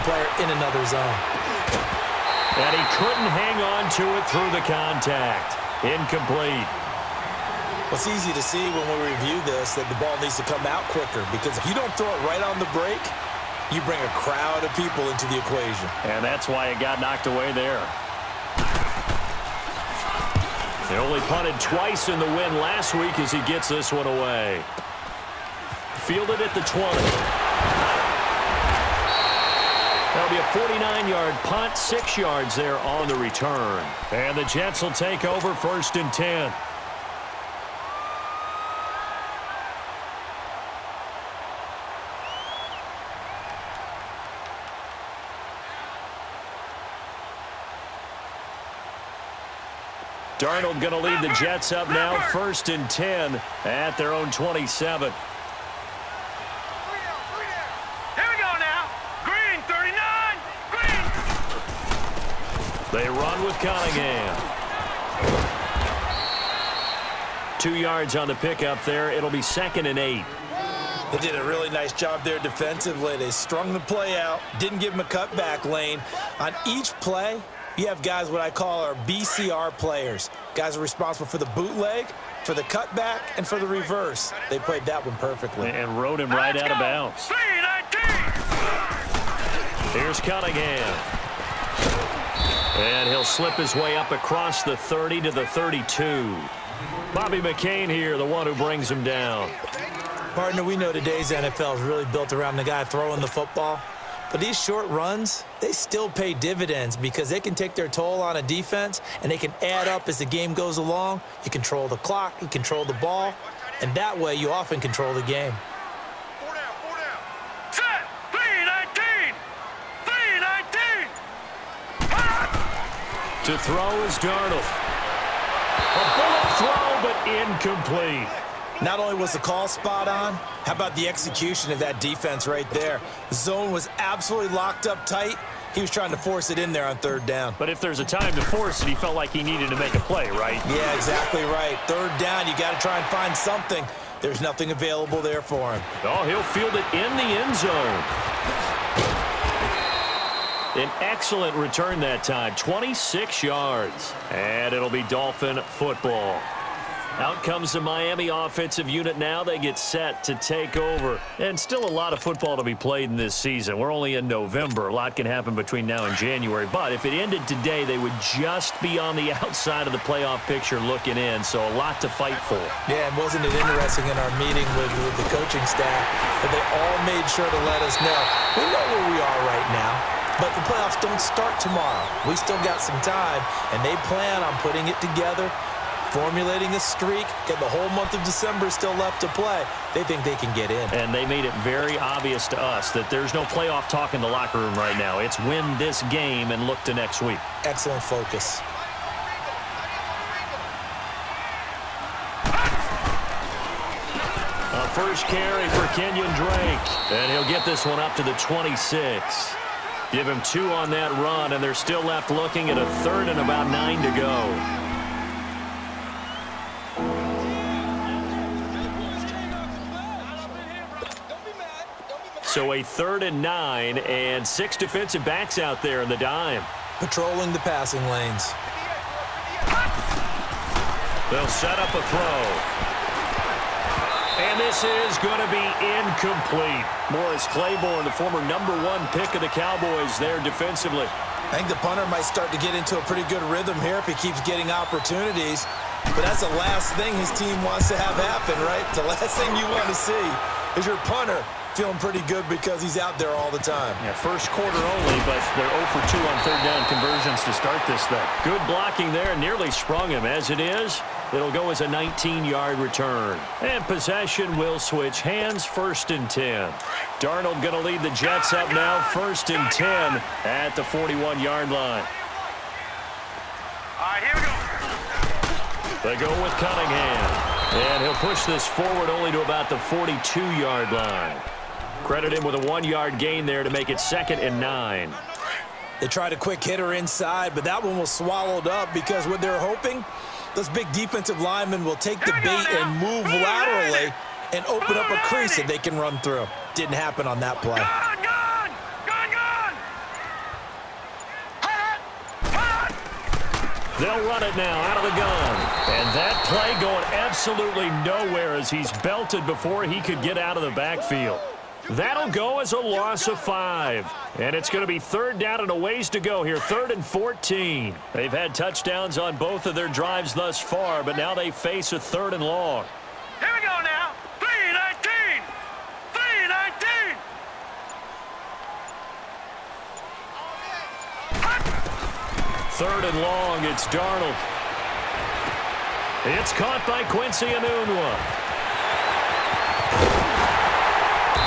player in another zone. And he couldn't hang on to it through the contact. Incomplete. Well, it's easy to see when we review this that the ball needs to come out quicker, because if you don't throw it right on the break, you bring a crowd of people into the equation. And that's why it got knocked away there. They only punted twice in the win last week as he gets this one away. Fielded at the 20. That'll be a 49-yard punt, 6 yards there on the return. And the Jets will take over 1st and 10. Darnold going to lead the Jets up now, 1st and 10 at their own 27. Here we go now. Green, 39. Green. They run with Cunningham. 2 yards on the pickup there. It'll be 2nd and 8. They did a really nice job there defensively. They strung the play out, didn't give him a cutback lane. On each play, you have guys what I call our BCR players. Guys are responsible for the bootleg, for the cutback, and for the reverse. They played that one perfectly. And rode him right out of bounds. Here's Cunningham. And he'll slip his way up across the 30 to the 32. Bobby McCain here, the one who brings him down. Partner, we know today's NFL is really built around the guy throwing the football. But these short runs, they still pay dividends because they can take their toll on a defense, and they can add up as the game goes along. You control the clock, you control the ball, and that way you often control the game. 4 down, 4 down. Set, 3-19. 3-19. To throw is Darnold. A bullet throw, but incomplete. Not only was the call spot on, how about the execution of that defense right there? The zone was absolutely locked up tight. He was trying to force it in there on 3rd down. But if there's a time to force it, he felt like he needed to make a play, right? Yeah, exactly right. 3rd down, you got to try and find something. There's nothing available there for him. Oh, he'll field it in the end zone. An excellent return that time, 26 yards. And it'll be Dolphin football. Out comes the Miami offensive unit now. They get set to take over. And still a lot of football to be played in this season. We're only in November. A lot can happen between now and January. But if it ended today, they would just be on the outside of the playoff picture looking in. So a lot to fight for. Yeah, and wasn't it interesting in our meeting with the coaching staff that they all made sure to let us know. We know where we are right now, but the playoffs don't start tomorrow. We still got some time, and they plan on putting it together, formulating a streak, get the whole month of December still left to play. They think they can get in. And they made it very obvious to us that there's no playoff talk in the locker room right now. It's win this game and look to next week. Excellent focus. A first carry for Kenyon Drake. And he'll get this one up to the 26. Give him 2 on that run, and they're still left looking at a 3rd and about 9 to go. So a 3rd and 9, and 6 defensive backs out there in the dime. Patrolling the passing lanes. They'll set up a throw. And this is going to be incomplete. Morris Claiborne, the former #1 pick of the Cowboys there defensively. I think the punter might start to get into a pretty good rhythm here if he keeps getting opportunities. But that's the last thing his team wants to have happen, right? The last thing you want to see is your punter feeling pretty good because he's out there all the time. Yeah, first quarter only, but they're 0 for 2 on 3rd down conversions to start this thing. Good blocking there, nearly sprung him. As it is, it'll go as a 19-yard return. And possession will switch hands, 1st and 10. Darnold going to lead the Jets up now, 1st and 10 at the 41-yard line. All right, here we go. They go with Cunningham. And he'll push this forward only to about the 42-yard line. Credit him with a 1-yard gain there to make it 2nd and 9. They tried a quick hitter inside, but that one was swallowed up because what they're hoping, those big defensive linemen will take the bait and move laterally and open up a crease that they can run through. Didn't happen on that play. They'll run it now out of the gun. And that play going absolutely nowhere as he's belted before he could get out of the backfield. That'll go as a loss of 5. And it's going to be 3rd down and a ways to go here, 3rd and 14. They've had touchdowns on both of their drives thus far, but now they face a 3rd and long. Here we go now. 3-19. 3-19. 3rd and long, it's Darnold. It's caught by Quincy Enunwa.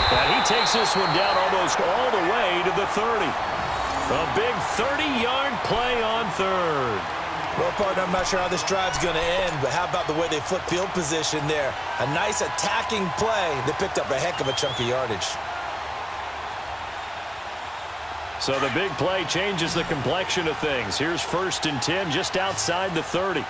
And he takes this one down almost all the way to the 30. A big 30-yard play on 3rd. Well, partner, I'm not sure how this drive's going to end, but how about the way they flip field position there? A nice attacking play that picked up a heck of a chunk of yardage. So the big play changes the complexion of things. Here's 1st and 10 just outside the 30.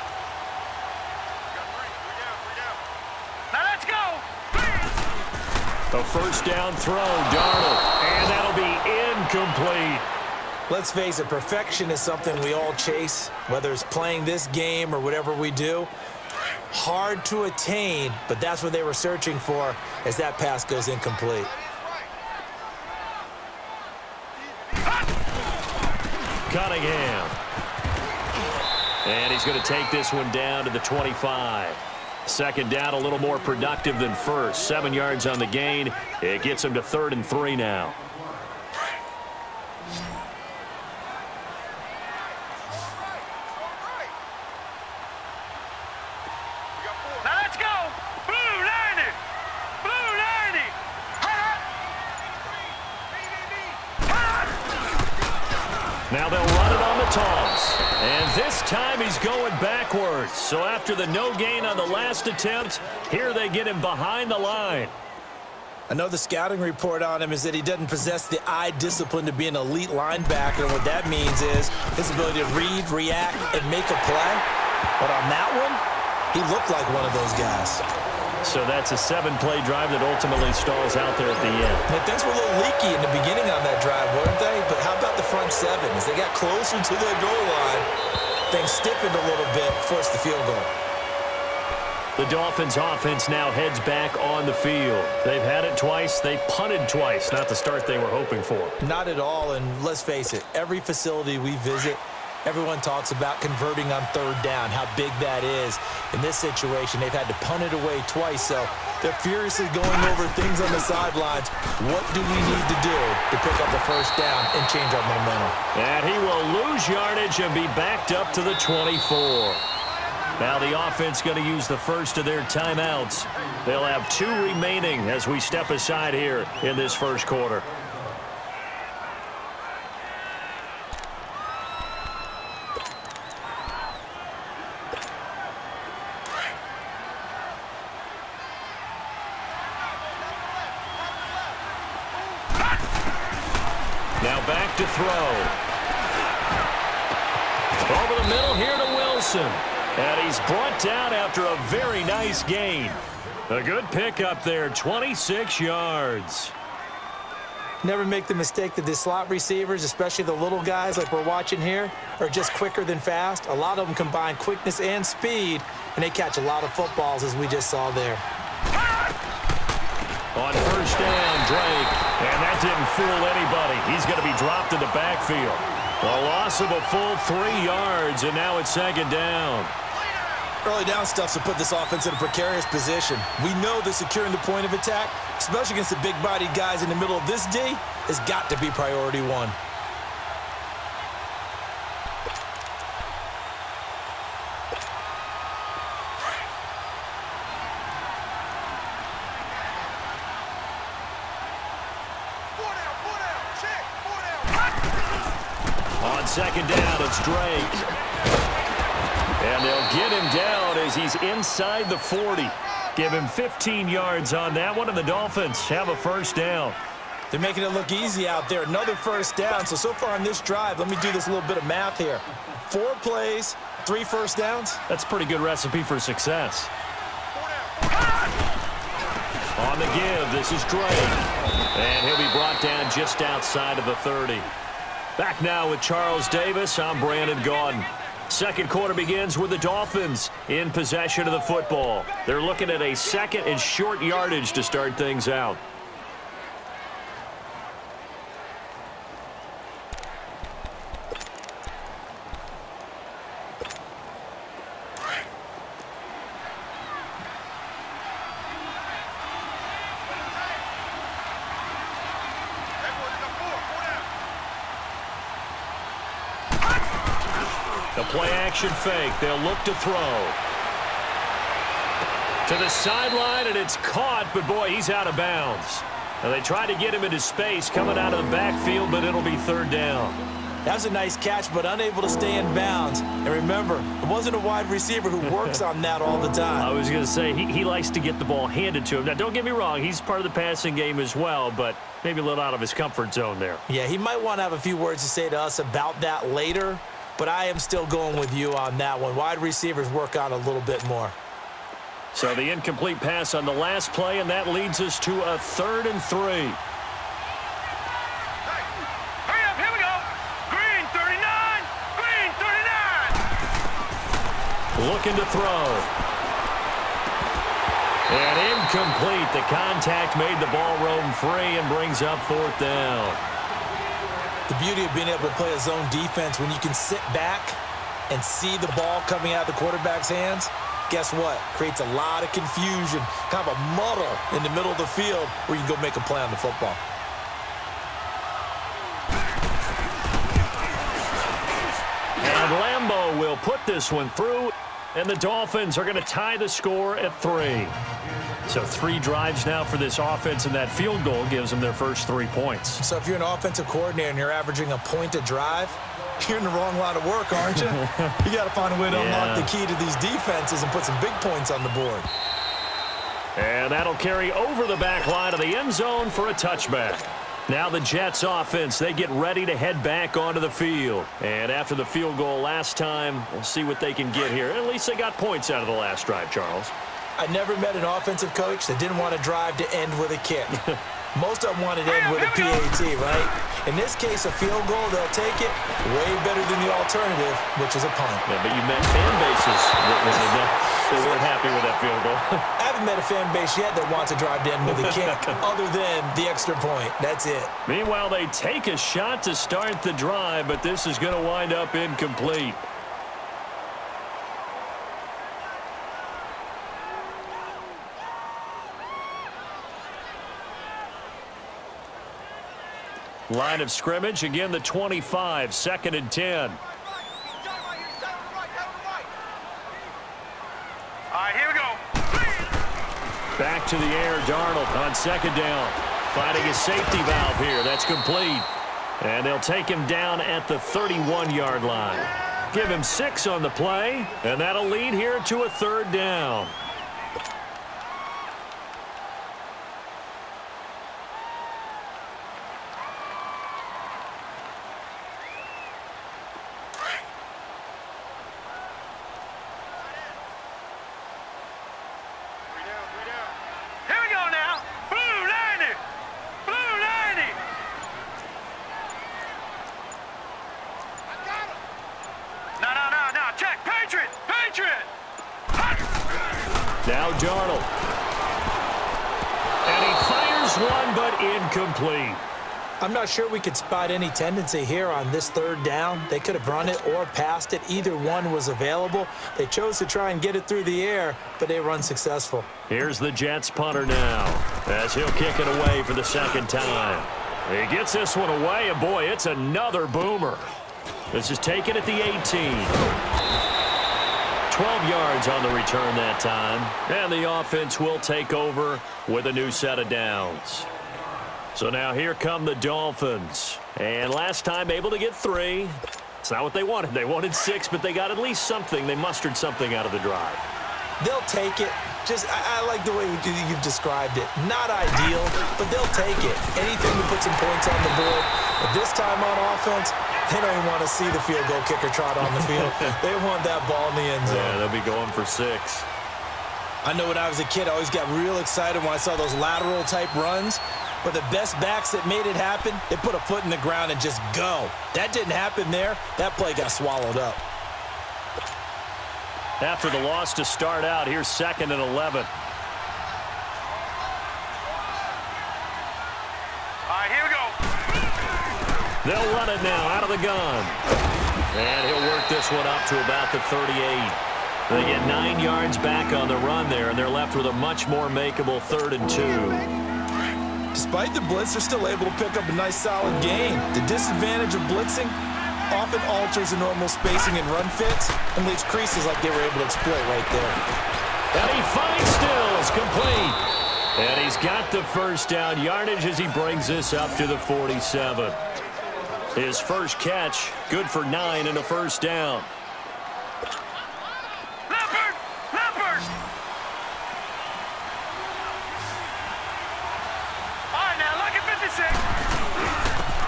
A 1st down throw, Darnold, and that'll be incomplete. Let's face it, perfection is something we all chase, whether it's playing this game or whatever we do. Hard to attain, but that's what they were searching for as that pass goes incomplete. Cunningham. And he's going to take this one down to the 25. 2nd down, a little more productive than 1st. 7 yards on the gain. It gets him to 3rd and 3 now. Now let's go. Blue 90. Blue 90. Now they'll run it on the toss. And this time he's going backwards. So after the no gain on the last attempt, here they get him behind the line. I know the scouting report on him is that he doesn't possess the eye discipline to be an elite linebacker. And what that means is his ability to read, react, and make a play. But on that one, he looked like one of those guys. So that's a 7-play drive that ultimately stalls out there at the end. And things were a little leaky in the beginning on that drive, weren't they? But how about the front 7? As they got closer to the goal line, things stiffened a little bit, forced the field goal. The Dolphins offense now heads back on the field. They've had it twice. They've punted twice. Not the start they were hoping for. Not at all, and let's face it, every facility we visit, everyone talks about converting on 3rd down, how big that is. In this situation, they've had to punt it away twice, so they're furiously going over things on the sidelines. What do we need to do to pick up the 1st down and change our momentum? And he will lose yardage and be backed up to the 24. Now the offense going to use the first of their timeouts. They'll have 2 remaining as we step aside here in this 1st quarter. Now back to throw. Over the middle here to Wilson. And he's brought down after a very nice gain. A good pickup there, 26 yards. Never make the mistake that the slot receivers, especially the little guys like we're watching here, are just quicker than fast. A lot of them combine quickness and speed, and they catch a lot of footballs, as we just saw there. On 1st down, Drake. And that didn't fool anybody. He's going to be dropped in the backfield. A loss of a full 3 yards, and now it's 2nd down. Early down stuff's to put this offense in a precarious position. We know that securing the point of attack, especially against the big-bodied guys in the middle of this D, has got to be priority 1. On 2nd down, it's Drake. And they'll get him down as he's inside the 40. Give him 15 yards on that one, and the Dolphins have a 1st down. They're making it look easy out there. Another 1st down. So far on this drive, let me do this little bit of math here. 4 plays, 3 1st downs. That's a pretty good recipe for success. On the give, this is Drake. And he'll be brought down just outside of the 30. Back now with Charles Davis. I'm Brandon Gaudin. Second quarter begins with the Dolphins in possession of the football. They're looking at a second and short yardage to start things out. The play action fake. They'll look to throw. To the sideline, and it's caught, but boy, he's out of bounds. Now they try to get him into space coming out of the backfield, but it'll be third down. That was a nice catch, but unable to stay in bounds. And remember, it wasn't a wide receiver who works on that all the time. I was going to say, he likes to get the ball handed to him. Now, don't get me wrong, he's part of the passing game as well, but maybe a little out of his comfort zone there. Yeah, he might want to have a few words to say to us about that later, but I am still going with you on that one. Wide receivers work on a little bit more. So the incomplete pass on the last play, and that leads us to a 3rd and 3. Hurry up, here we go. Green 39, green 39. Looking to throw. And incomplete. The contact made the ball roam free and brings up 4th down. The beauty of being able to play a zone defense when you can sit back and see the ball coming out of the quarterback's hands, guess what? Creates a lot of confusion, kind of a muddle in the middle of the field where you can go make a play on the football. And Lambeau will put this one through, and the Dolphins are going to tie the score at 3. So 3 drives now for this offense, and that field goal gives them their first 3 points. So if you're an offensive coordinator and you're averaging a point a drive, you're in the wrong line of work, aren't you? You got to find a way to unlock the key to these defenses and put some big points on the board. And that'll carry over the back line of the end zone for a touchback. Now the Jets offense, they get ready to head back onto the field. And after the field goal last time, we'll see what they can get here. At least they got points out of the last drive, Charles. I never met an offensive coach that didn't want to drive to end with a kick. Most of them wanted to end with a PAT, right? In this case, a field goal, they'll take it way better than the alternative, which is a punt. Yeah, but you met fan bases that weren't happy with that field goal. I haven't met a fan base yet that wants to drive to end with a kick other than the extra point. That's it. Meanwhile, they take a shot to start the drive, but this is going to wind up incomplete. Line of scrimmage, again the 25, 2nd and 10. All right, here we go. Back to the air, Darnold on 2nd down. Finding a safety valve here. That's complete. And they'll take him down at the 31-yard line. Give him 6 on the play, and that'll lead here to a 3rd down. Now Darnold. And he fires one, but incomplete. I'm not sure we could spot any tendency here on this 3rd down. They could have run it or passed it. Either one was available. They chose to try and get it through the air, but they were unsuccessful. Here's the Jets punter now, as he'll kick it away for the 2nd time. He gets this one away, and boy, it's another boomer. This is taken at the 18. 12 yards on the return that time. And the offense will take over with a new set of downs. So now here come the Dolphins. And last time able to get 3. It's not what they wanted. They wanted 6, but they got at least something. They mustered something out of the drive. They'll take it. I like the way you've described it. Not ideal, but they'll take it. Anything to put some points on the board. But this time on offense, they don't even want to see the field goal kicker trot on the field. They want that ball in the end zone. Yeah, they'll be going for 6. I know when I was a kid, I always got real excited when I saw those lateral-type runs. But the best backs that made it happen, they put a foot in the ground and just go. That didn't happen there. That play got swallowed up. After the loss to start out, here's 2nd and 11. Here we go. They'll run it now out of the gun. And he'll work this one up to about the 38. They get 9 yards back on the run there, and they're left with a much more makeable 3rd and 2. Despite the blitz, they're still able to pick up a nice solid gain. The disadvantage of blitzing often alters the normal spacing and run fits and leaves creases like they were able to exploit right there. And he finds Stills, complete. And he's got the first down yardage as he brings this up to the 47. His first catch, good for 9 and a first down. Leopard! Leopard! All right, now, lucky 56.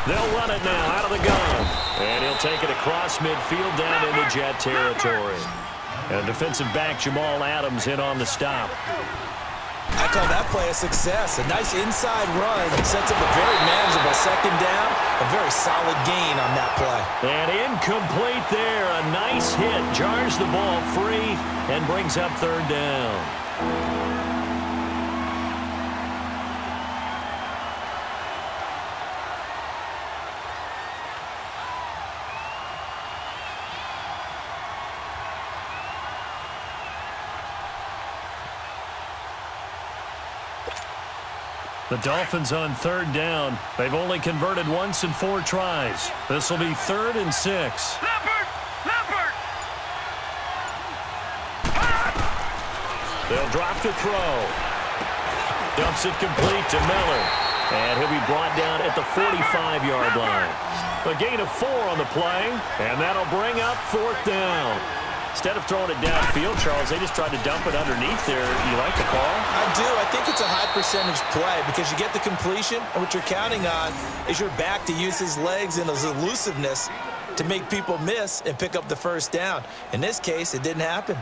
They'll run it now out of the gun. And he'll take it across midfield down into Jet territory. And defensive back Jamal Adams in on the stop. I call that play a success. A nice inside run sets up a very manageable 2nd down. A very solid gain on that play. And incomplete there. A nice hit. Jars the ball free and brings up 3rd down. The Dolphins on 3rd down. They've only converted once in 4 tries. This will be 3rd and 6. Leopard! Leopard! They'll drop to throw. Dumps it complete to Miller. And he'll be brought down at the 45-yard line. A gain of 4 on the play, and that'll bring up 4th down. Instead of throwing it downfield, Charles, they just tried to dump it underneath there. You like the call? I do. I think it's a high percentage play because you get the completion, and what you're counting on is your back to use his legs and his elusiveness to make people miss and pick up the first down. In this case, it didn't happen.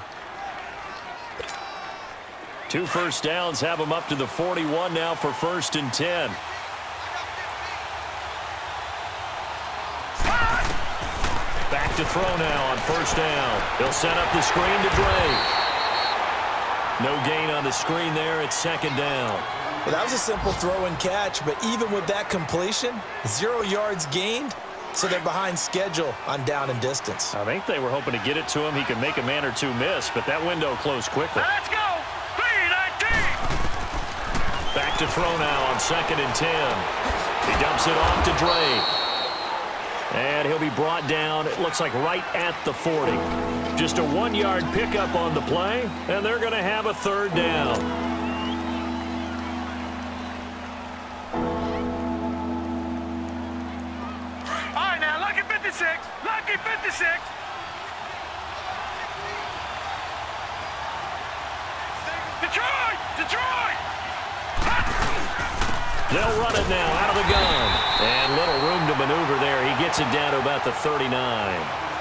2 first downs have him up to the 41 now for 1st and 10. Back to throw now on 1st down. He'll set up the screen to Drake. No gain on the screen there at 2nd down. Well, that was a simple throw and catch, but even with that completion, 0 yards gained, so they're behind schedule on down and distance. I think they were hoping to get it to him. He could make a man or 2 miss, but that window closed quickly. Now let's go! 3-19! Back to throw now on 2nd and 10. He dumps it off to Drake. And he'll be brought down, it looks like right at the 40. Just a 1-yard pickup on the play, and they're going to have a 3rd down. All right, now, lucky 56. Lucky 56. Detroit! Detroit! They'll run it now out of the gun. And little room to maneuver there. He gets it down to about the 39.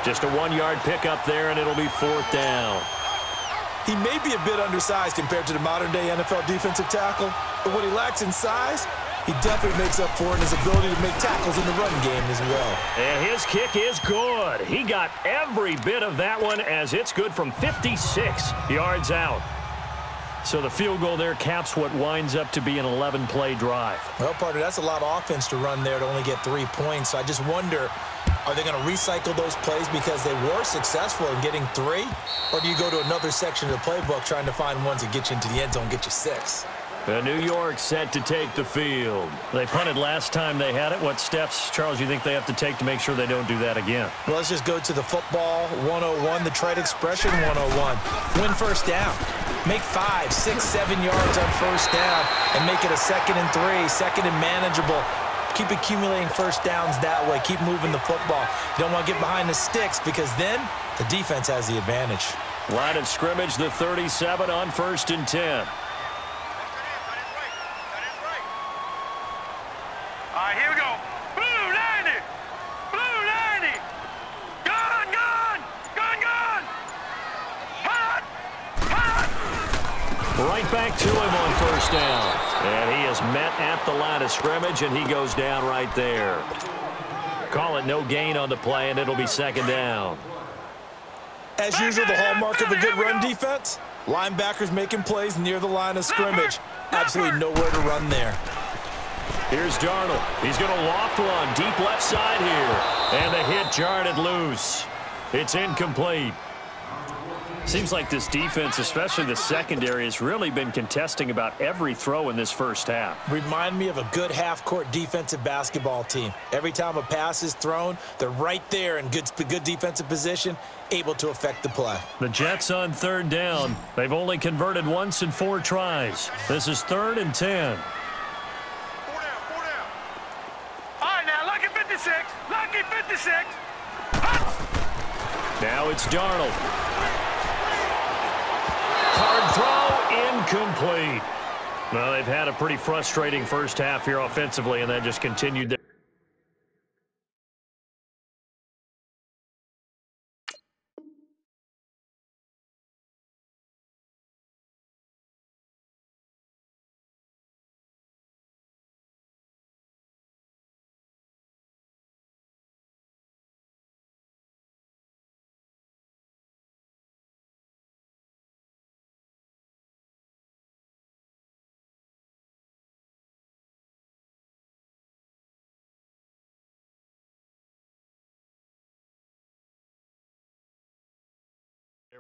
Just a 1-yard pickup there, and it'll be 4th down. He may be a bit undersized compared to the modern-day NFL defensive tackle, but what he lacks in size, he definitely makes up for in his ability to make tackles in the run game as well. And his kick is good. He got every bit of that one as it's good from 56 yards out. So the field goal there caps what winds up to be an 11-play drive. Well, partner, that's a lot of offense to run there to only get 3 points. So I just wonder, are they going to recycle those plays because they were successful in getting 3? Or do you go to another section of the playbook trying to find ones that get you into the end zone and get you 6? New York set to take the field. They punted last time they had it. What steps, Charles, you think they have to take to make sure they don't do that again? Well, let's just go to the football 101, the trade expression 101. Win first down. Make 5, 6, 7 yards on first down and make it a 2nd and 3, 2nd and manageable. Keep accumulating first downs that way. Keep moving the football. You don't want to get behind the sticks because then the defense has the advantage. Line of scrimmage, the 37 on 1st and 10. All right, here we go. Blue 90. Blue 90. Gun, gun. Gun, gun. Hot. Hot. Right back to him on first down. And he is met at the line of scrimmage, and he goes down right there. Call it no gain on the play, and it'll be 2nd down. As usual, the hallmark of a good run defense, linebackers making plays near the line of scrimmage. Absolutely nowhere to run there. Here's Darnold. He's going to loft one deep left side here. And the hit jarred it loose. It's incomplete. Seems like this defense, especially the secondary, has really been contesting about every throw in this first half. Remind me of a good half-court defensive basketball team. Every time a pass is thrown, they're right there in good defensive position, able to affect the play. The Jets on third down. They've only converted once in 4 tries. This is 3rd and 10. 4 down, 4 down. All right, now, lucky 56. Lucky 56. Now it's Darnold. Hard throw, incomplete. Well, they've had a pretty frustrating first half here offensively, and that just continued there.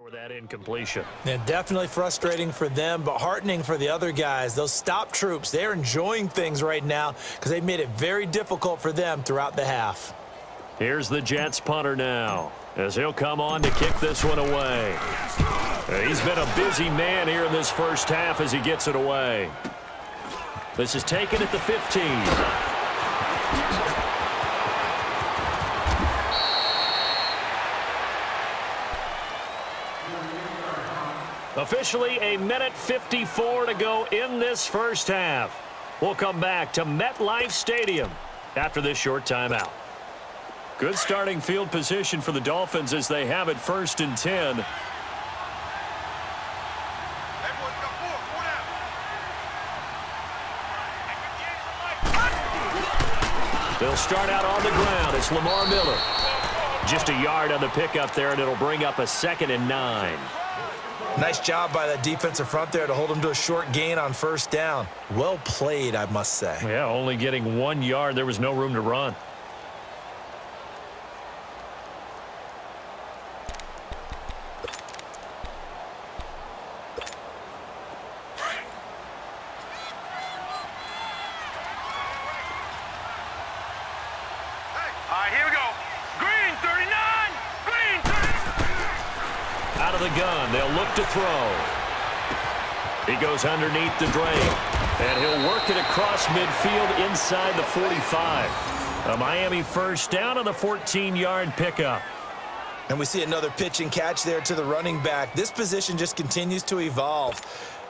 With that incompletion. Yeah, definitely frustrating for them, but heartening for the other guys. Those stop troops, they're enjoying things right now because they've made it very difficult for them throughout the half. Here's the Jets punter now, as he'll come on to kick this one away. He's been a busy man here in this first half as he gets it away. This is taken at the 15. Officially a minute 54 to go in this first half. We'll come back to MetLife Stadium after this short timeout. Good starting field position for the Dolphins as they have it 1st and 10. They'll start out on the ground. It's Lamar Miller. Just a yard on the pickup there, and it'll bring up a 2nd and 9. Nice job by that defensive front there to hold them to a short gain on 1st down. Well played, I must say. Yeah, only getting 1 yard. There was no room to run. All right, here we go. Green 39. Green 39. Out of the gun, they'll look to throw. He goes underneath the drain, and he'll work it across midfield inside the 45. A Miami 1st down on the 14-yard pickup. And we see another pitch and catch there to the running back. This position just continues to evolve.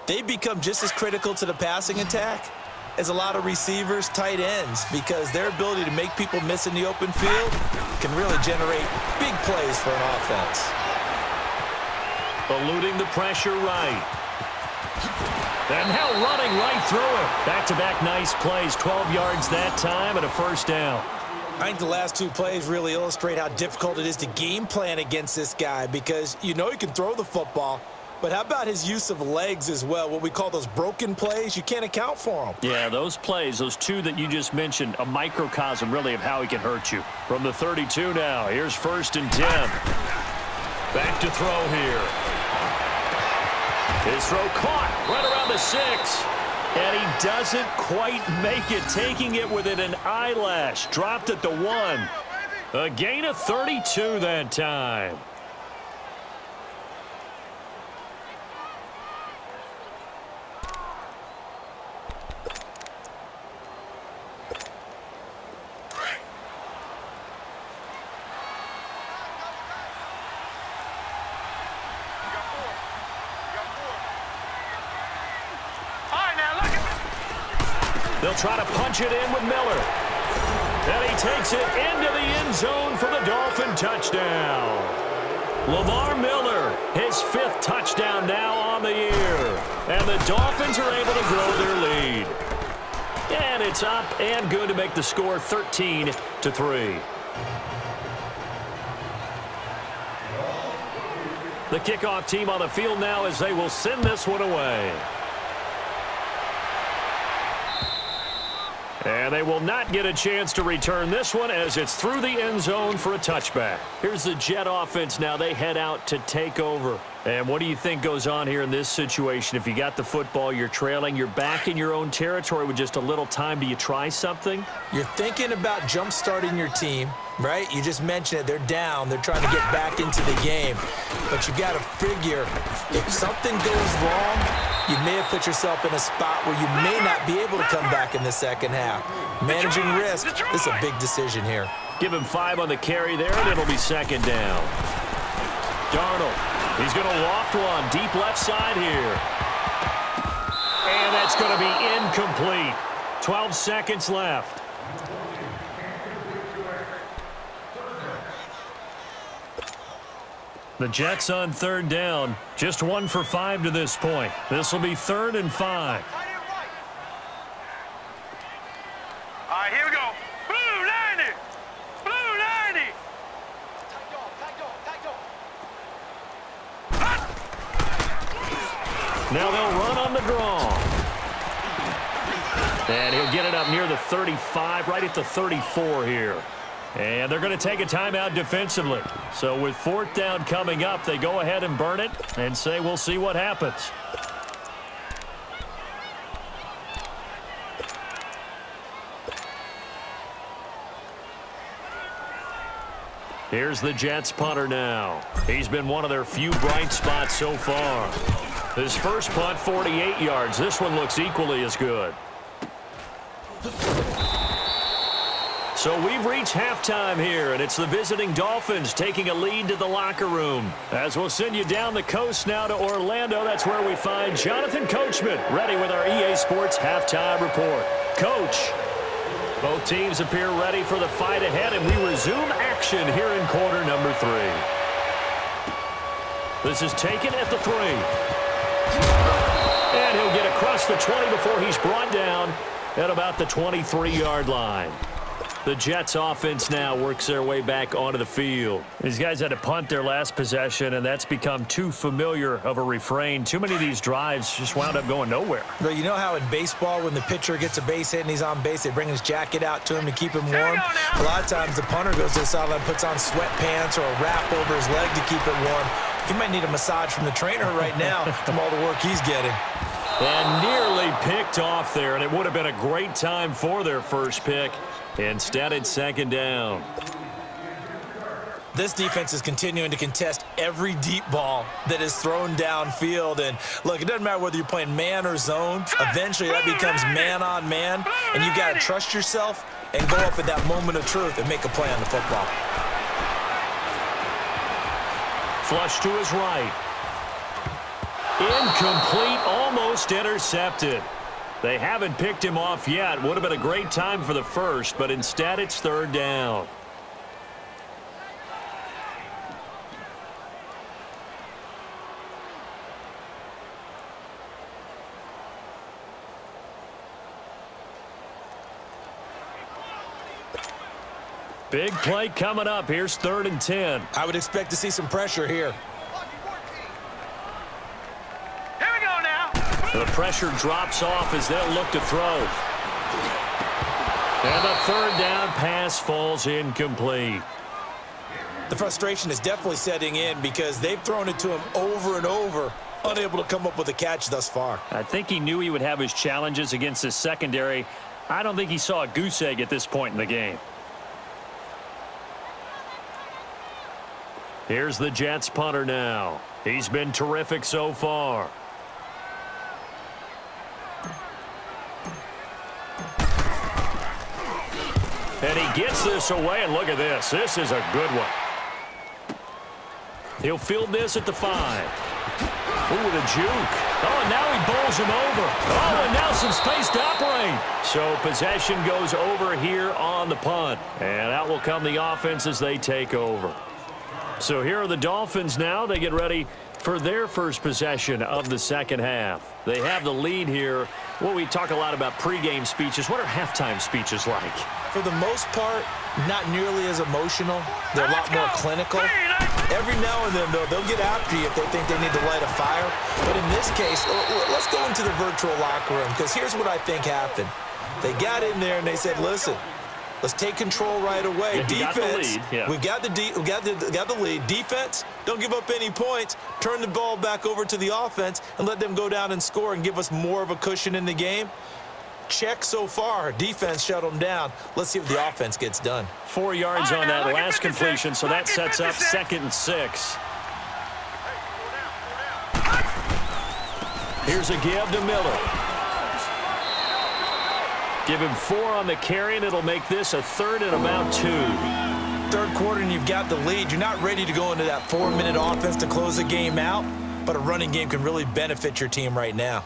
They've become just as critical to the passing attack as a lot of receivers, tight ends, because their ability to make people miss in the open field can really generate big plays for an offense. Eluding the pressure right. And now running right through it. Back-to-back nice plays, 12 yards that time and a 1st down. I think the last 2 plays really illustrate how difficult it is to game plan against this guy because you know he can throw the football, but how about his use of legs as well? What we call those broken plays, you can't account for them. Yeah, those plays, those 2 that you just mentioned, a microcosm really of how he can hurt you. From the 32 now, here's 1st and 10. Back to throw here. His throw caught right around the 6. And he doesn't quite make it, taking it within an eyelash. Dropped at the 1. A gain of 32 that time. They'll try to punch it in with Miller. And he takes it into the end zone for the Dolphin touchdown. Lamar Miller, his 5th touchdown now on the year. And the Dolphins are able to grow their lead. And it's up and good to make the score 13-3. The kickoff team on the field now as they will send this one away. And they will not get a chance to return this one as it's through the end zone for a touchback. Here's the Jet offense now. They head out to take over. And what do you think goes on here in this situation? If you got the football, you're trailing, you're back in your own territory with just a little time. Do you try something? You're thinking about jump-starting your team, right? You just mentioned it. They're down. They're trying to get back into the game. But you got to figure if something goes wrong, you may have put yourself in a spot where you may not be able to come back in the second half. Managing risk, this is a big decision here. Give him 5 on the carry there, and it'll be second down. Darnold. He's going to loft one deep left side here. And that's going to be incomplete. 12 seconds left. The Jets on third down. Just 1 for 5 to this point. This will be 3rd and 5. All right, here we go. Blue 90. Blue 90. Now they'll run on the draw. And he'll get it up near the 35, right at the 34 here. And they're going to take a timeout defensively. So with 4th down coming up, they go ahead and burn it and say we'll see what happens. Here's the Jets punter now. He's been one of their few bright spots so far. His first punt, 48 yards. This one looks equally as good. So we've reached halftime here, and it's the visiting Dolphins taking a lead to the locker room. As we'll send you down the coast now to Orlando, that's where we find Jonathan Coachman ready with our EA Sports halftime report. Coach, both teams appear ready for the fight ahead, and we resume action here in quarter number 3. This is taken at the 3. And he'll get across the 20 before he's brought down at about the 23-yard line. The Jets offense now works their way back onto the field. These guys had to punt their last possession, and that's become too familiar of a refrain. Too many of these drives just wound up going nowhere. Well, you know how in baseball when the pitcher gets a base hit and he's on base, they bring his jacket out to him to keep him warm? A lot of times the punter goes to the sideline, puts on sweatpants or a wrap over his leg to keep it warm. He might need a massage from the trainer right now from all the work he's getting. And nearly picked off there, and it would have been a great time for their first pick. Instead, it's second down. This defense is continuing to contest every deep ball that is thrown downfield. And, look, it doesn't matter whether you're playing man or zone. Eventually, that becomes man-on-man, and you've got to trust yourself and go up at that moment of truth and make a play on the football. Flush to his right. Incomplete, almost intercepted. They haven't picked him off yet. Would have been a great time for the first, but instead it's third down. Big play coming up. Here's 3rd and 10. I would expect to see some pressure here. The pressure drops off as they'll look to throw. And the 3rd down pass falls incomplete. The frustration is definitely setting in because they've thrown it to him over and over, unable to come up with a catch thus far. I think he knew he would have his challenges against his secondary. I don't think he saw a goose egg at this point in the game. Here's the Jets punter now. He's been terrific so far. And he gets this away, and look at this. This is a good one. He'll field this at the 5. Ooh, with a juke. Oh, and now he bowls him over. Oh, and now some space to operate. So possession goes over here on the punt. And out will come the offense as they take over. So here are the Dolphins now. They get ready for their first possession of the second half. They have the lead here. Well, we talk a lot about pregame speeches. What are halftime speeches like? For the most part, not nearly as emotional. They're a lot more clinical. Every now and then, though, they'll get after you if they think they need to light a fire. But in this case, let's go into the virtual locker room, because here's what I think happened. They got in there and they said, listen, let's take control right away. Defense, we got the lead. Defense, don't give up any points. Turn the ball back over to the offense and let them go down and score and give us more of a cushion in the game. Check so far. Defense shut them down. Let's see if the offense gets done. 4 yards on that last completion, so that sets up 2nd and 6. Here's a give to Miller. Give him 4 on the carry, and it'll make this a 3rd and about 2. Third quarter, and you've got the lead. You're not ready to go into that 4-minute offense to close the game out, but a running game can really benefit your team right now.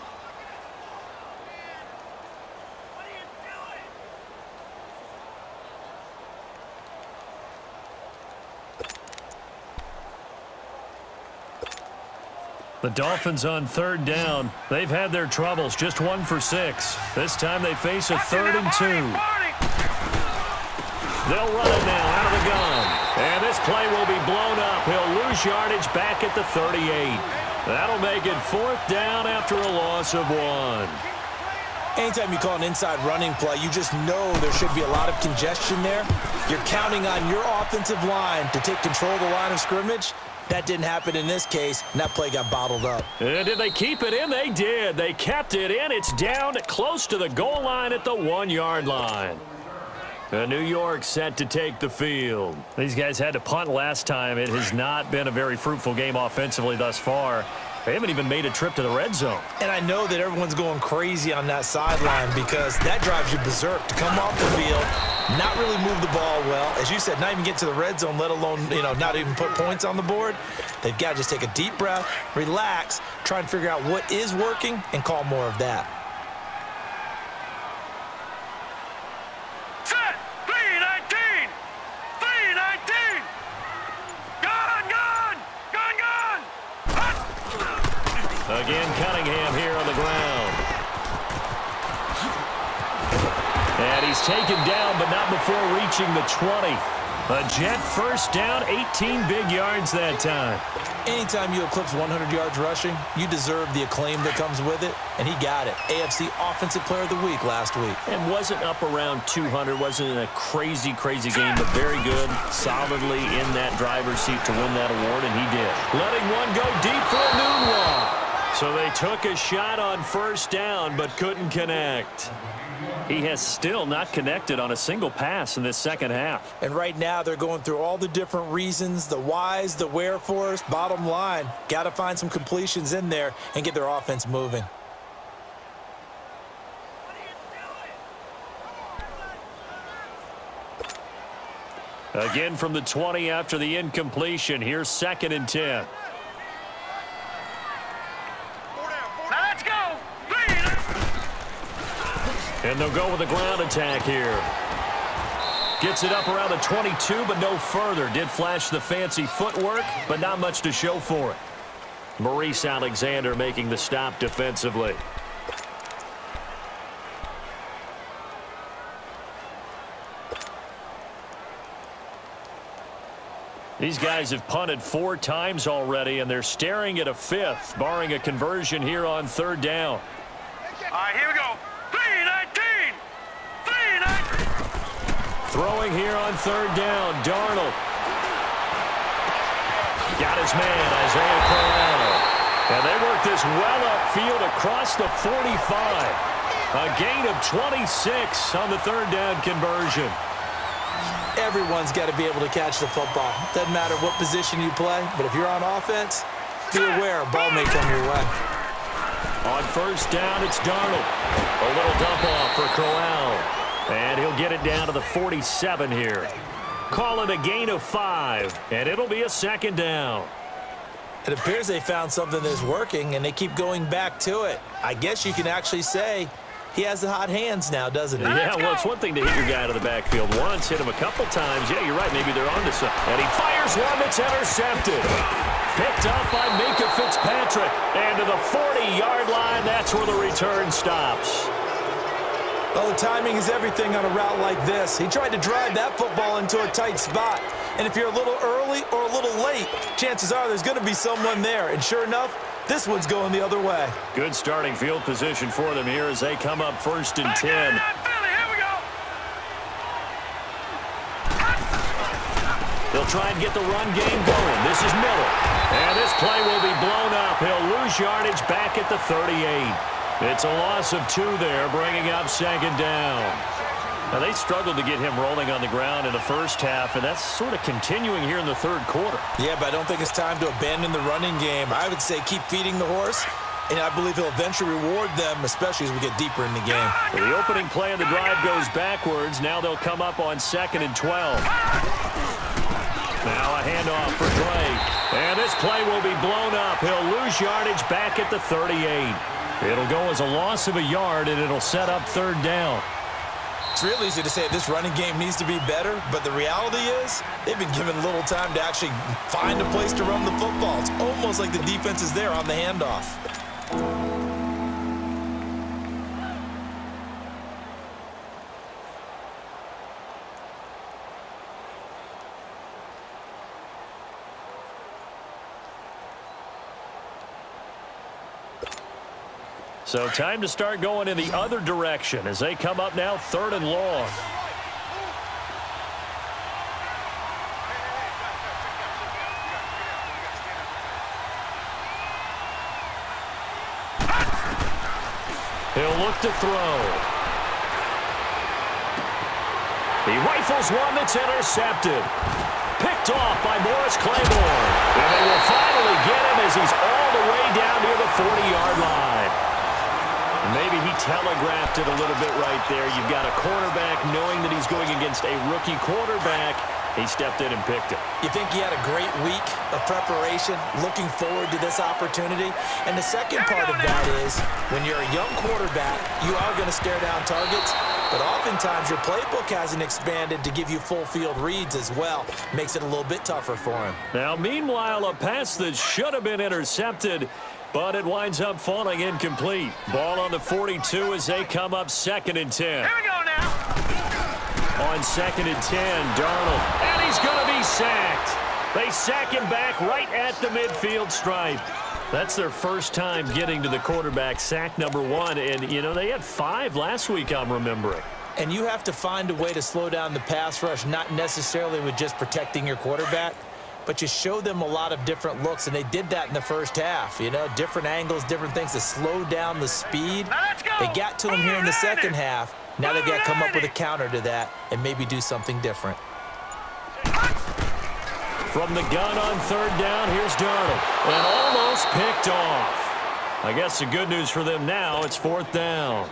The Dolphins on 3rd down. They've had their troubles, just 1 for 6. This time they face a 3rd and 2. They'll run it now out of the gun. And this play will be blown up. He'll lose yardage back at the 38. That'll make it 4th down after a loss of 1. Anytime you call an inside running play, you just know there should be a lot of congestion there. You're counting on your offensive line to take control of the line of scrimmage. That didn't happen in this case, and that play got bottled up. And did they keep it in? They did. They kept it in. It's down close to the goal line at the 1-yard line. New York set to take the field. These guys had to punt last time. It has not been a very fruitful game offensively thus far. They haven't even made a trip to the red zone. And I know that everyone's going crazy on that sideline because that drives you berserk to come off the field, not really move the ball well. As you said, not even get to the red zone, let alone, not even put points on the board. They've got to just take a deep breath, relax, try and figure out what is working, and call more of that. Set! 3-19! 3-19! Gone! Again, Cunningham here on the ground. And he's taken down, but not before reaching the 20. A Jet first down, 18 big yards that time. Anytime you eclipse 100 yards rushing, you deserve the acclaim that comes with it, and he got it. AFC Offensive Player of the Week last week. And wasn't up around 200, wasn't in a crazy game, but very good, solidly in that driver's seat to win that award, and he did. Letting one go deep for a noon walk. So they took a shot on first down, but couldn't connect. He has still not connected on a single pass in this second half. And right now they're going through all the different reasons, the whys, the wherefores. Bottom line, got to find some completions in there and get their offense moving. Again from the 20 after the incompletion. Here's 2nd and 10. And they'll go with a ground attack here. Gets it up around the 22, but no further. Did flash the fancy footwork, but not much to show for it. Maurice Alexander making the stop defensively. These guys have punted 4 times already, and they're staring at a 5th, barring a conversion here on 3rd down. All right, here we go. 3-19! 3-19! Throwing here on 3rd down, Darnold. Got his man, Isaiah Corral. And they work this well upfield across the 45. A gain of 26 on the 3rd down conversion. Everyone's got to be able to catch the football. Doesn't matter what position you play, but if you're on offense, be aware a ball may come your way. On first down, it's Darnold. A little dump off for Corral. And he'll get it down to the 47 here. Call it a gain of 5, and it'll be a 2nd down. It appears they found something that's working, and they keep going back to it. I guess you can actually say he has the hot hands now, doesn't he? Yeah, well, it's one thing to hit your guy out of the backfield once, hit him a couple times. Yeah, you're right. Maybe they're onto something. And he fires one that's intercepted. Picked up by Minka Fitzpatrick. And to the 40-yard line, that's where the return stops. Oh, timing is everything on a route like this. He tried to drive that football into a tight spot. And if you're a little early or a little late, chances are there's going to be someone there. And sure enough, this one's going the other way. Good starting field position for them here as they come up 1st and 10. They'll try and get the run game going. This is Miller. And this play will be blown up. He'll lose yardage back at the 38. It's a loss of 2 there, bringing up 2nd down. Now, they struggled to get him rolling on the ground in the first half, and that's sort of continuing here in the 3rd quarter. Yeah, but I don't think it's time to abandon the running game. I would say keep feeding the horse, and I believe he'll eventually reward them, especially as we get deeper in the game. The opening play of the drive goes backwards. Now they'll come up on 2nd and 12. Now a handoff for Drake. And this play will be blown up. He'll lose yardage back at the 38. It'll go as a loss of a yard, and it'll set up 3rd down. It's real easy to say this running game needs to be better, but the reality is they've been given little time to actually find a place to run the football. It's almost like the defense is there on the handoff. So time to start going in the other direction as they come up now 3rd and long. He'll look to throw. He rifles one that's intercepted. Picked off by Morris Claiborne. And they will finally get him as he's all the way down near the 40-yard line. Maybe he telegraphed it a little bit right there. You've got a quarterback knowing that he's going against a rookie quarterback. He stepped in and picked it. You think he had a great week of preparation, looking forward to this opportunity? And the second part of that is, when you're a young quarterback, you are going to stare down targets, but oftentimes your playbook hasn't expanded to give you full field reads as well. Makes it a little bit tougher for him. Now, meanwhile, a pass that should have been intercepted, but it winds up falling incomplete. Ball on the 42 as they come up 2nd and 10. Here we go now. On 2nd and 10, Darnold. And he's going to be sacked. They sack him back right at the midfield stripe. That's their first time getting to the quarterback, sack number 1. And, you know, they had 5 last week, I'm remembering. And you have to find a way to slow down the pass rush, not necessarily with just protecting your quarterback, but you show them a lot of different looks, and they did that in the first half. You know, different angles, different things to slow down the speed. They got to him here in the second half. Now they've got to come up with a counter to that and maybe do something different. From the gun on 3rd down, here's Darnold. And almost picked off. I guess the good news for them now, it's 4th down.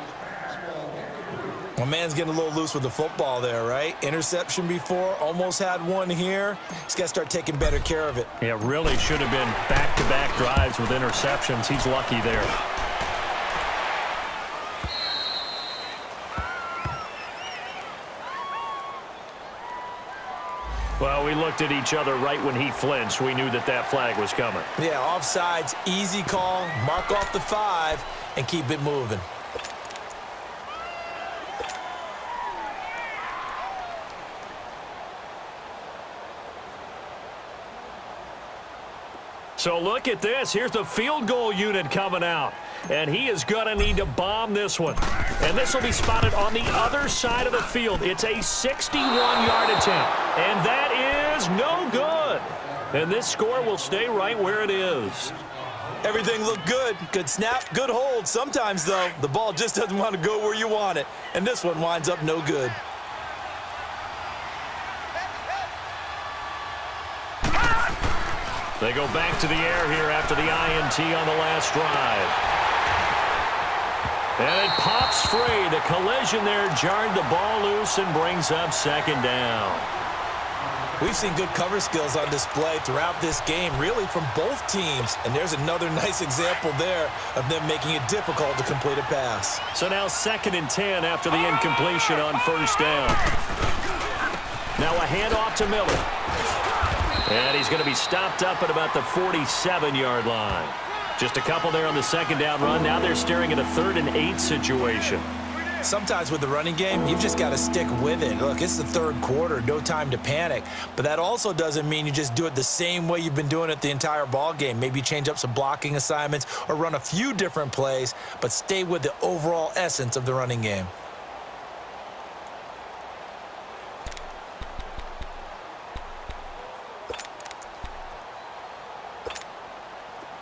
My man's getting a little loose with the football there, right? Interception before, almost had one here. He's got to start taking better care of it. Yeah, really should have been back-to-back drives with interceptions. He's lucky there. Well, we looked at each other right when he flinched. We knew that that flag was coming. Yeah, offsides, easy call, mark off the 5, and keep it moving. So look at this. Here's the field goal unit coming out. And he is going to need to bomb this one. And this will be spotted on the other side of the field. It's a 61-yard attempt. And that is no good. And this score will stay right where it is. Everything looked good. Good snap, good hold. Sometimes, though, the ball just doesn't want to go where you want it. And this one winds up no good. They go back to the air here after the INT on the last drive. And it pops free. The collision there jarred the ball loose and brings up 2nd down. We've seen good cover skills on display throughout this game, really from both teams. And there's another nice example there of them making it difficult to complete a pass. So now 2nd and 10 after the incompletion on 1st down. Now a handoff to Miller. And he's going to be stopped up at about the 47-yard line. Just a couple there on the 2nd down run. Now they're staring at a 3rd and 8 situation. Sometimes with the running game, you've just got to stick with it. Look, it's the third quarter, no time to panic. But that also doesn't mean you just do it the same way you've been doing it the entire ball game. Maybe change up some blocking assignments or run a few different plays, but stay with the overall essence of the running game.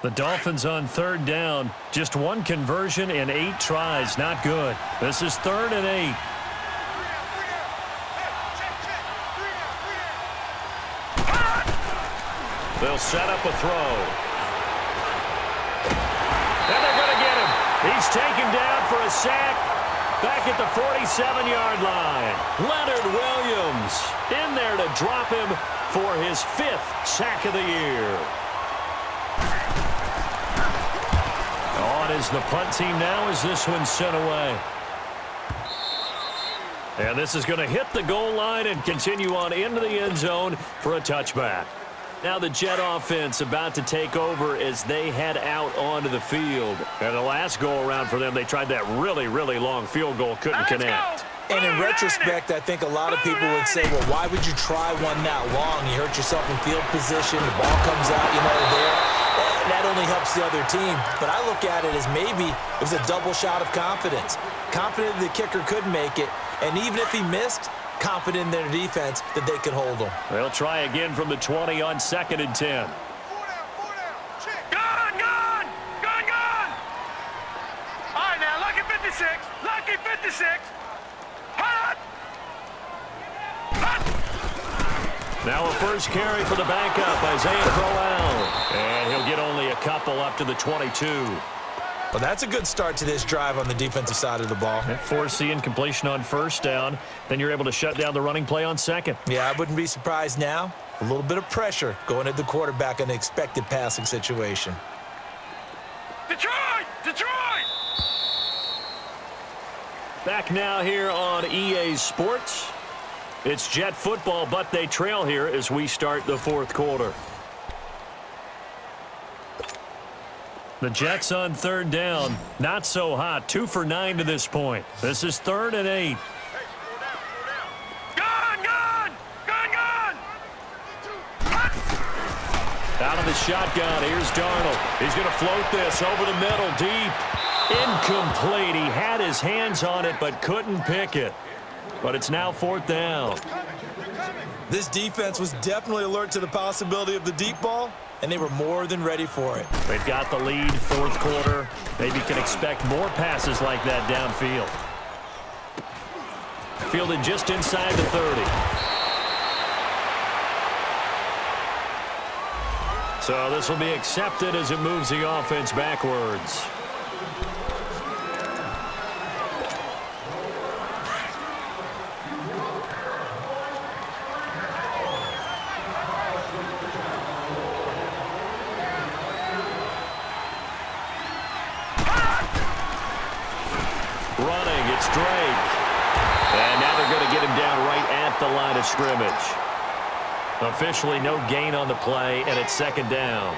The Dolphins on third down. Just one conversion in 8 tries. Not good. This is 3rd and 8. They'll set up a throw. And they're going to get him. He's taken down for a sack back at the 47-yard line. Leonard Williams in there to drop him for his 5th sack of the year. On is the punt team now as this one's sent away. And this is going to hit the goal line and continue on into the end zone for a touchback. Now the Jet offense about to take over as they head out onto the field. And the last go-around for them, they tried that really, really long field goal, couldn't connect. And in retrospect, I think a lot of people would say, well, why would you try one that long? You hurt yourself in field position, the ball comes out, there. That only helps the other team. But I look at it as maybe it was a double shot of confidence. Confident the kicker could make it, and even if he missed, confident in their defense that they could hold him. They'll try again from the 20 on 2nd and 10. Gone! All right, now, lucky 56. Lucky 56. Hot! Now a first carry for the backup, Isaiah Crowell. And he'll get only a couple up to the 22. Well, that's a good start to this drive on the defensive side of the ball. Forcing incompletion on first down. Then you're able to shut down the running play on 2nd. Yeah, I wouldn't be surprised now. A little bit of pressure going at the quarterback in an expected passing situation. Detroit! Back now here on EA Sports. It's Jet football, but they trail here as we start the 4th quarter. The Jets on 3rd down. Not so hot. 2 for 9 to this point. This is 3rd and 8. Gone! Out of the shotgun. Here's Darnold. He's going to float this over the middle, deep. Incomplete. He had his hands on it, but couldn't pick it. But it's now 4th down. This defense was definitely alert to the possibility of the deep ball, and they were more than ready for it. They've got the lead, 4th quarter. Maybe can expect more passes like that downfield. Fielded just inside the 30. So this will be accepted as it moves the offense backwards. The line of scrimmage. Officially no gain on the play, and it's 2nd down.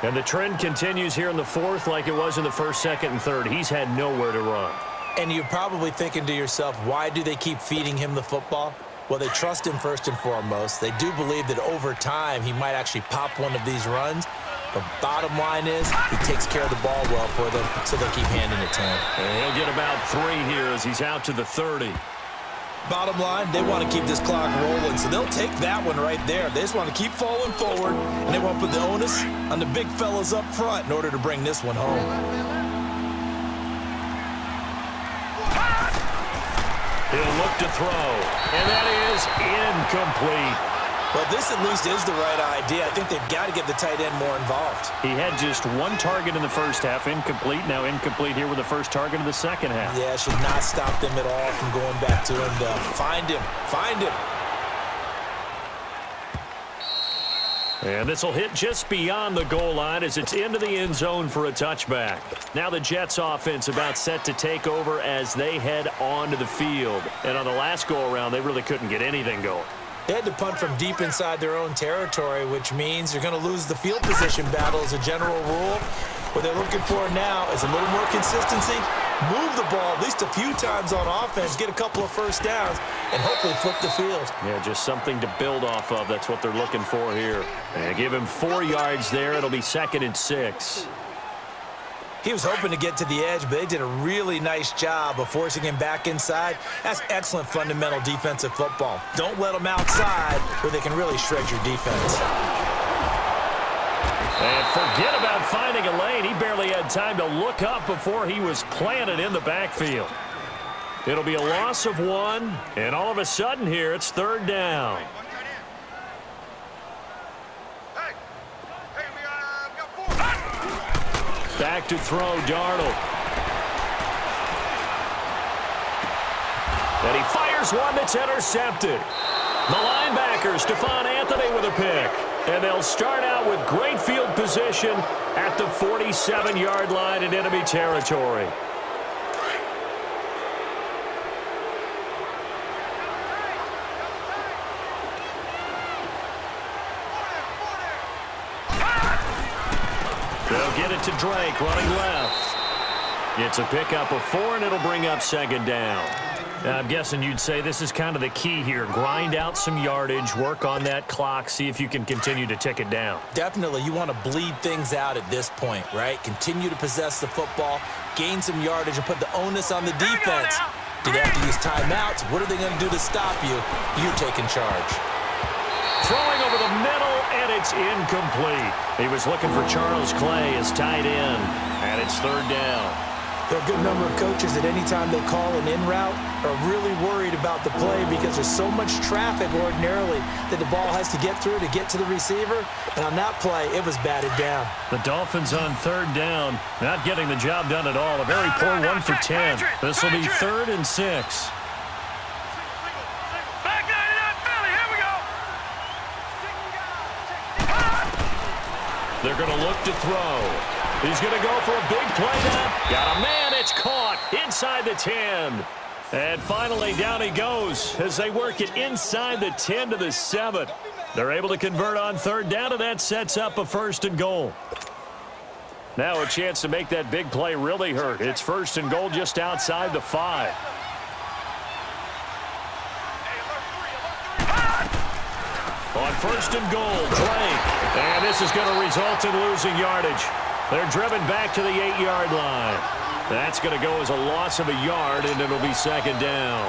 And the trend continues here in the 4th like it was in the 1st, 2nd, and 3rd. He's had nowhere to run. And you're probably thinking to yourself, why do they keep feeding him the football? Well, they trust him first and foremost. They do believe that over time he might actually pop one of these runs. But bottom line is he takes care of the ball well for them, so they'll keep handing it to him. And he'll get about 3 here as he's out to the 30. Bottom line, they want to keep this clock rolling, so they'll take that one right there. They just want to keep falling forward, and they want to put the onus on the big fellas up front in order to bring this one home. He'll look to throw, and that is incomplete. Well, this at least is the right idea. I think they've got to get the tight end more involved. He had just 1 target in the first half, incomplete. Now incomplete here with the first target of the second half. Yeah, should not stop them at all from going back to him. Find him. And this will hit just beyond the goal line as it's into the end zone for a touchback. Now the Jets offense about set to take over as they head onto the field. And on the last go-around, they really couldn't get anything going. They had to punt from deep inside their own territory, which means you're going to lose the field position battle as a general rule. What they're looking for now is a little more consistency move the ball at least a few times on offense, get a couple of first downs, and hopefully flip the field. Yeah, just something to build off of. That's what they're looking for here. And give him 4 yards there. It'll be 2nd and 6. He was hoping to get to the edge, but they did a really nice job of forcing him back inside. That's excellent fundamental defensive football. Don't let them outside where they can really shred your defense. And forget about finding a lane. He barely had time to look up before he was planted in the backfield. It'll be a loss of 1, and all of a sudden here, it's 3rd down. Back to throw, Darnold. And he fires one that's intercepted. The linebacker, Stephon Anthony, with a pick. And they'll start out with great field position at the 47-yard line in enemy territory. They'll get it to Drake, running left. It's a pickup of 4, and it'll bring up 2nd down. I'm guessing you'd say this is kind of the key here. Grind out some yardage, work on that clock, see if you can continue to tick it down. Definitely. You want to bleed things out at this point, right? Continue to possess the football, gain some yardage, and put the onus on the defense. Do they have to use timeouts? What are they going to do to stop you? You're taking charge. Throwing over the middle, and it's incomplete. He was looking for Charles Clay as tight end, and it's 3rd down. There are a good number of coaches that any time they call an in route are really worried about the play because there's so much traffic ordinarily that the ball has to get through to get to the receiver. And on that play, it was batted down. The Dolphins on 3rd down, not getting the job done at all. A very poor 1 for 10. This will be 3rd and 6. They're going to look to throw. He's going to go for a big play now. Got a man. It's caught inside the 10. And finally, down he goes as they work it inside the 10 to the 7. They're able to convert on 3rd down, and that sets up a 1st and goal. Now a chance to make that big play really hurt. It's 1st and goal just outside the 5. On 1st and goal, Drake. And this is going to result in losing yardage. They're driven back to the 8-yard line. That's going to go as a loss of a yard, and it'll be 2nd down.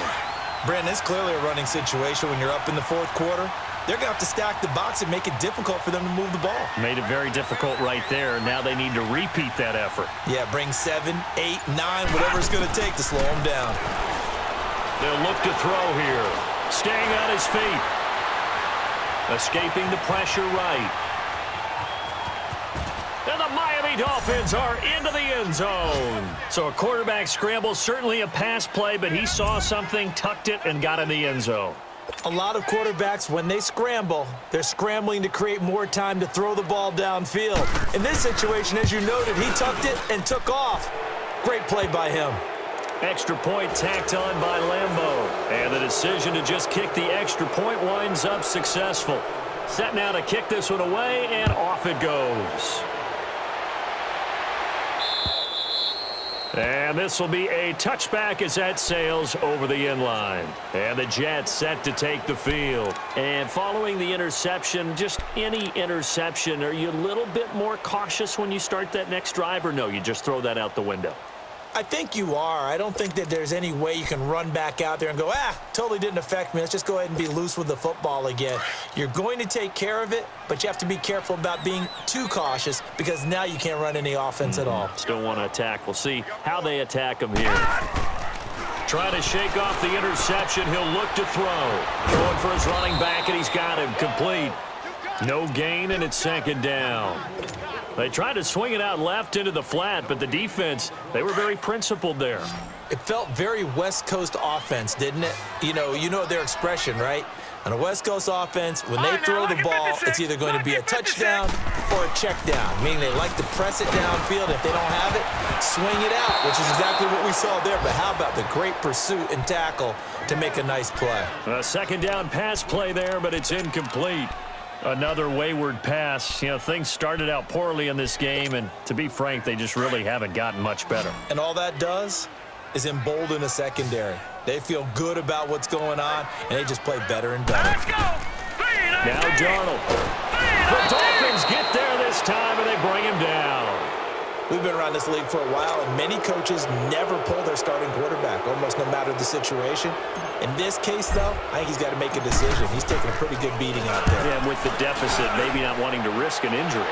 Brandon, it's clearly a running situation when you're up in the 4th quarter. They're going to have to stack the box and make it difficult for them to move the ball. Made it very difficult right there. Now they need to repeat that effort. Yeah, bring 7, 8, 9, whatever it's going to take to slow them down. They'll look to throw here. Staying on his feet. Escaping the pressure right. And the Miami Dolphins are into the end zone. So a quarterback scramble, certainly a pass play, but he saw something, tucked it, and got in the end zone. A lot of quarterbacks, when they scramble, they're scrambling to create more time to throw the ball downfield. In this situation, as you noted, he tucked it and took off. Great play by him. Extra point tacked on by Lambeau. And the decision to just kick the extra point winds up successful. Set now to kick this one away, and off it goes. And this will be a touchback as that sails over the end line. And the Jets set to take the field. And following the interception, just any interception, are you a little bit more cautious when you start that next drive, or no, you just throw that out the window? I think you are. I don't think that there's any way you can run back out there and go, totally didn't affect me. Let's just go ahead and be loose with the football again. You're going to take care of it, but you have to be careful about being too cautious because now you can't run any offense at all. Still want to attack. We'll see how they attack him here. Trying to shake off the interception. He'll look to throw. Going for his running back, and he's got him complete. No gain, and it's 2nd down. They tried to swing it out left into the flat, but the defense, they were very principled there. It felt very West Coast offense, didn't it? You know their expression, right? On a West Coast offense, when they throw the ball, it's either going to be a touchdown or a check down, meaning they like to press it downfield. If they don't have it, swing it out, which is exactly what we saw there. But how about the great pursuit and tackle to make a nice play? A 2nd down pass play there, but it's incomplete. Another wayward pass. Things started out poorly in this game, and to be frank, they just really haven't gotten much better. And all that does, is embolden a secondary. They feel good about what's going on, and they just play better and better. Let's go. Now Darnold. The Dolphins get there this time, and they bring him down. We've been around this league for a while, and many coaches never pull their starting quarterback, almost no matter the situation. In this case, though, I think he's got to make a decision. He's taking a pretty good beating out there. Yeah, with the deficit, maybe not wanting to risk an injury.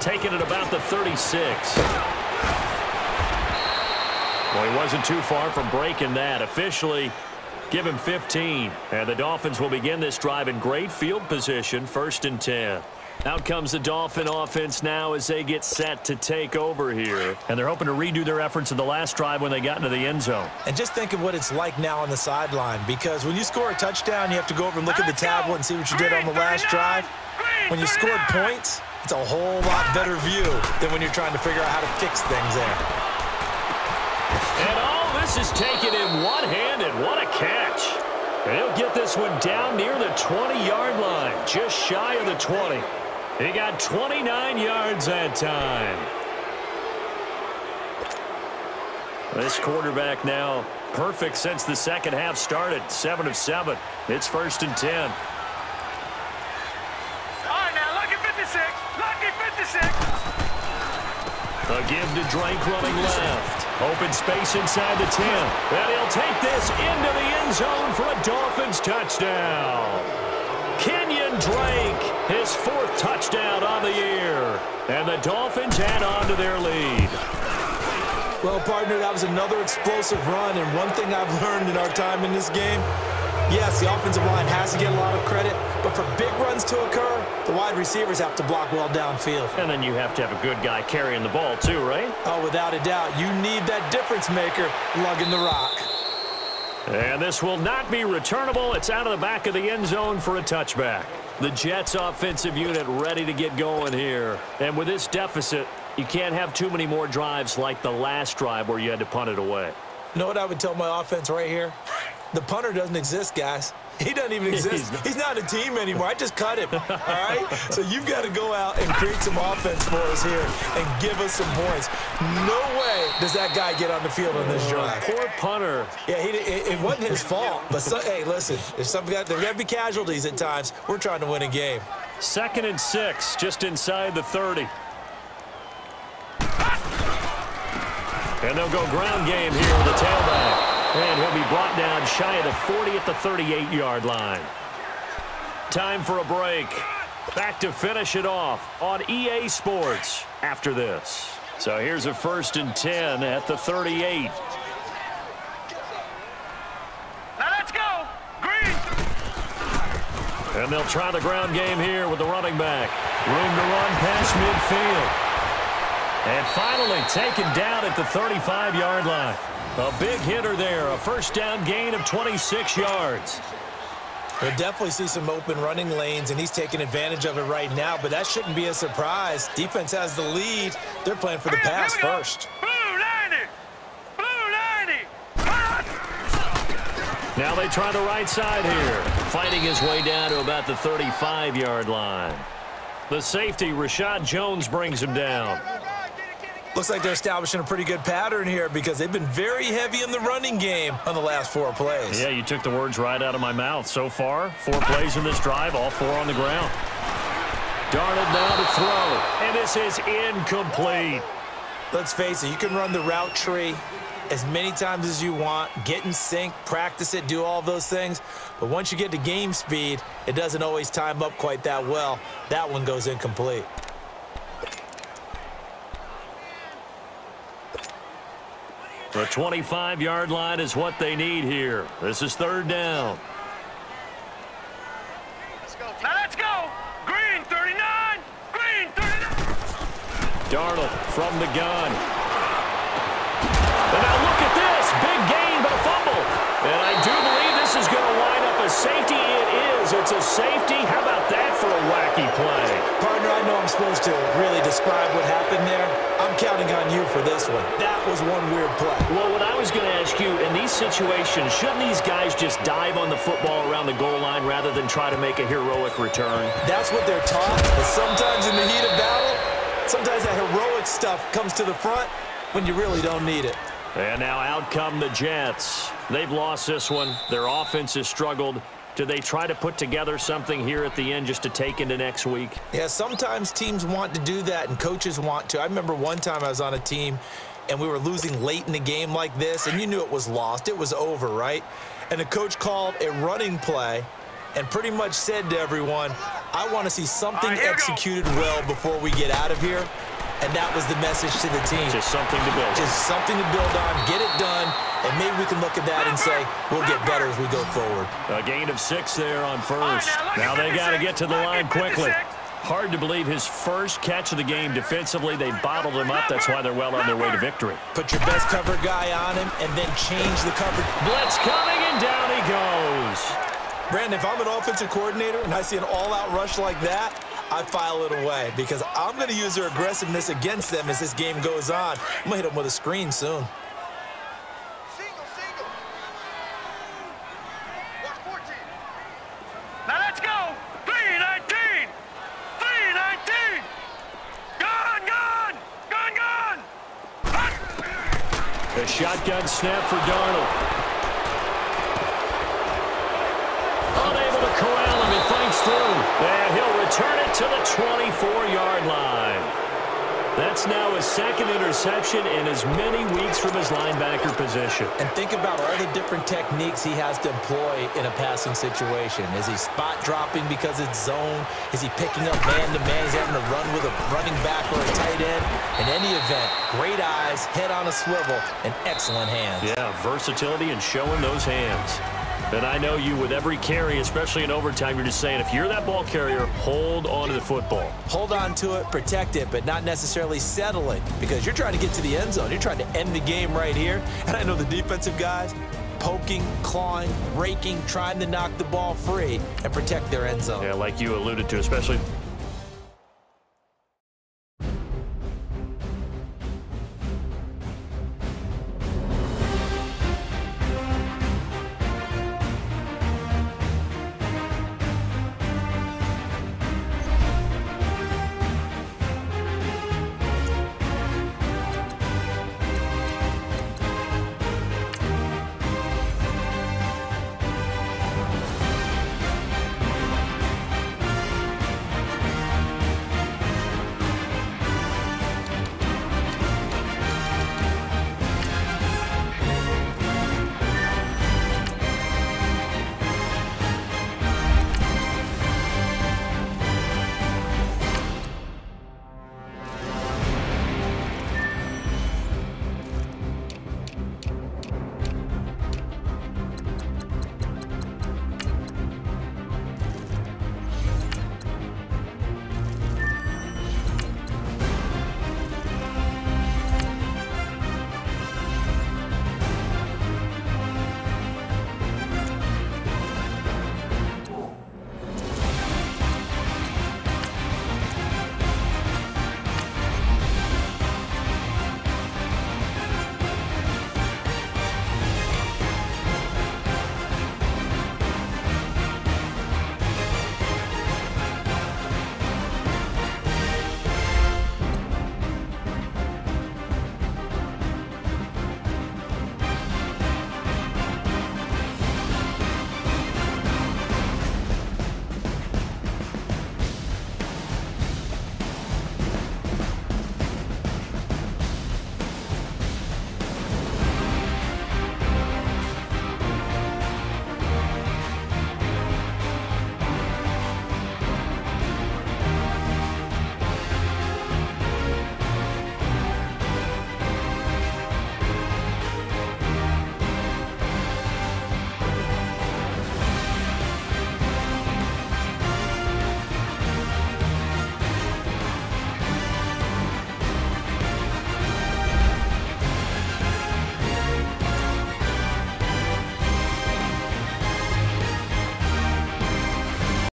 Taking it about the 36. Well, he wasn't too far from breaking that. Officially, give him 15. And the Dolphins will begin this drive in great field position, 1st and 10. Out comes the Dolphin offense now as they get set to take over here. And they're hoping to redo their efforts in the last drive when they got into the end zone. And just think of what it's like now on the sideline, because when you score a touchdown, you have to go over and look at the tablet and see what you did on the last drive. When you scored points, it's a whole lot better view than when you're trying to figure out how to fix things there. And all this is taken in one-handed. What a catch. And he'll get this one down near the 20-yard line, just shy of the 20. He got 29 yards that time. This quarterback now perfect since the second half started. 7 of 7. It's 1st and 10. All right, now, lucky 56. Lucky 56. A give to Drake running left. Open space inside the 10. And he'll take this into the end zone for a Dolphins touchdown. Kenyon Drake, his 4th touchdown on the year. And the Dolphins add on to their lead. Well, partner, that was another explosive run, and one thing I've learned in our time in this game, yes, the offensive line has to get a lot of credit, but for big runs to occur, the wide receivers have to block well downfield. And then you have to have a good guy carrying the ball too, right? Oh, without a doubt. You need that difference maker lugging the rock. And this will not be returnable. It's out of the back of the end zone for a touchback. The Jets offensive unit ready to get going here. And with this deficit, you can't have too many more drives like the last drive where you had to punt it away. You know what I would tell my offense right here? The punter doesn't exist, guys. He doesn't even exist. He's not a team anymore. I just cut him, all right? So you've got to go out and create some offense for us here and give us some points. No way does that guy get on the field on this drive. Poor punter. Yeah, it wasn't his fault. But, hey, listen, there's got to be casualties at times. We're trying to win a game. 2nd and 6, just inside the 30. And they'll go ground game here with the tailback. And he'll be brought down shy of the 40 at the 38-yard line. Time for a break. Back to finish it off on EA Sports after this. So here's a 1st and 10 at the 38. Now let's go. Green. And they'll try the ground game here with the running back. Room to run past midfield. And finally taken down at the 35-yard line. A big hitter there, a 1st down gain of 26 yards. We'll definitely see some open running lanes, and he's taking advantage of it right now, but that shouldn't be a surprise. Defense has the lead. They're playing for the pass first. Blue 90. Blue 90. Now they try the right side here. Fighting his way down to about the 35-yard line. The safety, Rashad Jones, brings him down. Looks like they're establishing a pretty good pattern here because they've been very heavy in the running game on the last 4 plays. Yeah, you took the words right out of my mouth. So far, 4 plays in this drive, all 4 on the ground. Darnold now to throw, and this is incomplete. Let's face it, you can run the route tree as many times as you want, get in sync, practice it, do all those things. But once you get to game speed, it doesn't always time up quite that well. That one goes incomplete. The 25-yard line is what they need here. This is 3rd down. Now let's go. Green 39. Green 39. Darnold from the gun. And now look at this. Big gain, but a fumble. And I do believe this is going to line up a safety. It is. It's a safety. How about that for a wacky play? Partner, I know I'm supposed to really describe what happened there. I'm counting on you for this one. That was one weird play. Well, what I was going to ask you, in these situations, shouldn't these guys just dive on the football around the goal line rather than try to make a heroic return? That's what they're taught, but sometimes in the heat of battle, sometimes that heroic stuff comes to the front, when you really don't need it. And now out come the Jets. They've lost this one. Their offense has struggled. Do they try to put together something here at the end just to take into next week? Yeah, sometimes teams want to do that and coaches want to. I remember one time I was on a team and we were losing late in the game like this, and you knew it was lost. It was over, right? And the coach called a running play and pretty much said to everyone, I want to see something executed well before we get out of here. And that was the message to the team. Just something to build. Just something to build on, get it done, and maybe we can look at that and say we'll get better as we go forward. A gain of 6 there on first. Now they got to get to the line quickly. Hard to believe his first catch of the game defensively. They bottled him up. That's why they're well on their way to victory. Put your best cover guy on him and then change the coverage. Blitz coming, and down he goes. Brandon, if I'm an offensive coordinator and I see an all-out rush like that, I file it away because I'm going to use their aggressiveness against them as this game goes on. I'm going to hit them with a screen soon. Single. Watch 14. Now let's go. 3-19. 3-19. Gone. The shotgun snap for Darnold. Unable to corral him. He fights through. And he'll return it to the 24-yard line. That's now his second interception in as many weeks from his linebacker position. And think about all the different techniques he has to employ in a passing situation. Is he spot dropping because it's zone? Is he picking up man-to-man? Is he having to run with a running back or a tight end? In any event, great eyes, head on a swivel, and excellent hands. Yeah, versatility and showing those hands. And I know you with every carry, especially in overtime, you're just saying if you're that ball carrier, hold on to the football. Hold on to it, protect it, but not necessarily settle it because you're trying to get to the end zone. You're trying to end the game right here. And I know the defensive guys poking, clawing, raking, trying to knock the ball free and protect their end zone. Yeah, like you alluded to, especially